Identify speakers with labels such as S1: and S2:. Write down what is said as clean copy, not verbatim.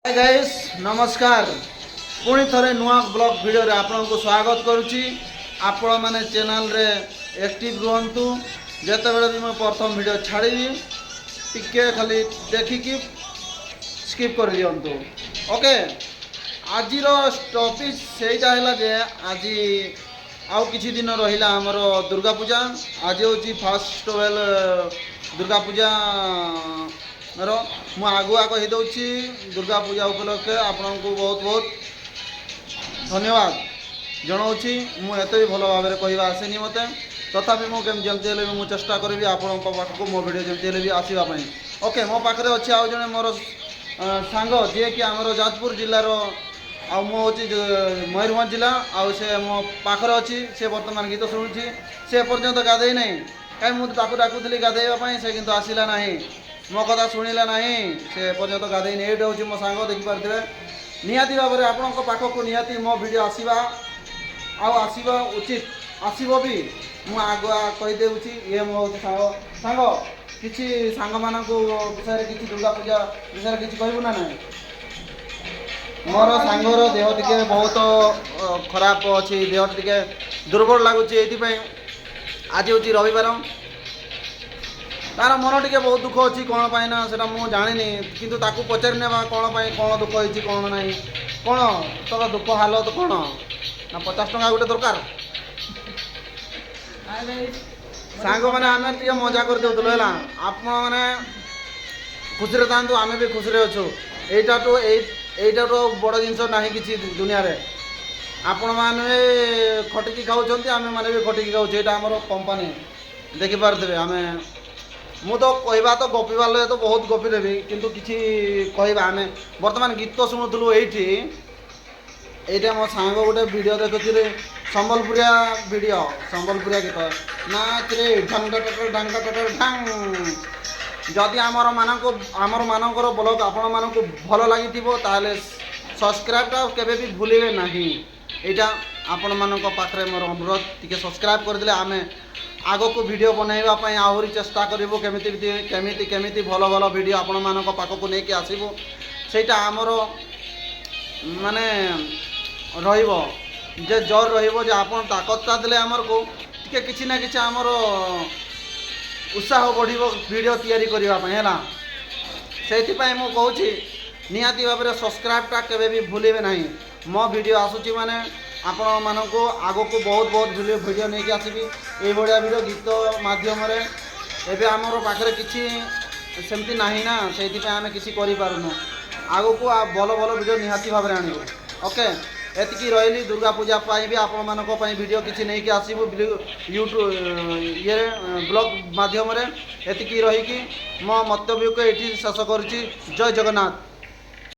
S1: Hi guys नमस्कार पुणी थरे नुआ ब्लॉग वीडियो रे आपन को स्वागत करुच्ची। आपण माने चैनल रे एक्टिव रुहंतु। जेते बेले भी मैं प्रथम वीडियो छाड़ीबी टिके खाली देखिकी स्किप कर दियंतु। ओके आज टॉपिक सेटा हैला जे आज आउ किछि दिन रहिला हमर दुर्गा पूजा। आज होची फर्स्ट वेल दुर्गा पूजा रो मु आगुआ कही दउची दुर्गा पूजा उपलक्षे आपन को बहुत बहुत धन्यवाद जनाऊँगी। मु एत भी भल भाव में कहवा आसेनी मत तथापि मुझे जमी मु चेष्टा करी आपण पाखक मो भिड जमी भी आसवाई। ओके मो पाखे अच्छे आउ जड़े मोर सांग जी कि आमर जाजपुर जिलार आउची मयूरभंज जिला आउ से मो पाखे अच्छी से बर्तमान गीत शुणुची से पर्यंत गाधे ना कहीं मुझे डाकुली गाधेवाई से कितु आसला ना मो कथा शुणिला ना से पर्यंत गाधे ये हूँ मो सांग देखिपारे निहाती भाव में आपण पाखक निहाती मो भिड आसवा आसवा उचित आसब भी मु आगुआ कहीदे ये मो सांग सांग किसी सांग मान विषय किसी दुर्गा पूजा विषय किसी कहबू ना ना मोर सांगर देह टिके बहुत खराब अच्छी देह टिके दुर्बल लगुच ये आज हूँ रविवार तार मन टिके बहुत दुख अच्छी कौन पाई ना से मुझे जानी किंतु ताकू पचारि ने कौन पाई कौन दुख होती कौन ना कौन तोर दुख हालत कौन ना 50 टंका गोटे दरकार सांग मैंने आम टे मजा कर देलु है आप मैंने खुशी था आम भी खुशी अच्छु यहीटा तो बड़ जिनस ना कि दुनिया रे आपण मैंने खटिकी खाऊँ आम मैंने भी खटिकी खाऊ यहाँ आम कंपानी देखिपारे आम मु तो कहवा तो गपीबार लगे तो बहुत गपी देवी किंतु किसी कहवा आम बर्तमान गीत शुणुलु ये मो सांग गोटे वीडियो देखुरी संबलपुरिया वीडियो संबलपुरिया गीत नाच रे ढंग ढंग ढंग जदि आमर मानकर ब्लॉग आपण मानक भल लगी ताले सब्सक्राइबटा केबे भी भूलिबे नहीं। यहाँ आपण मानक पाखरे मोर अनुरोध टिके सब्सक्राइब करदे आम आग को वीडियो बनवाई आहरी चेष्टा करूँ केमिति केमिति भल भल वीडियो आपण मानक पाखक लेकिन आसबू सेटा आमर माने रहिबो जे जोर रहिबो जे आपण ताकतटा देले आमर को टिके किछि ना किछि आमर उत्साह बढ़िबो वीडियो तैयारी करबा पय हैला सेति पय मु कहूची निहाती भाव में सब्सक्राइबटा केबे भी भूलिबे नहीं। मो वीडियो आसुची माने आपण मानक आगो को बहुत बहुत वीडियो नहीं आसबी ये भाया वीडियो गीत माध्यम एवं आमर पाखे किसी सेमती नहीं ना से आम किसी करूँ आग को भल भल वीडियो निहाती भाव में आणव। ओके एतिकी रही दुर्गा पूजा भी आपण मानक वीडियो किसी नहीं आसबू यूट्यूब ये ब्लॉग माध्यम एतिकी रहीकि मो मंतव्य को ये शेष करुच्ची। जय जगन्नाथ।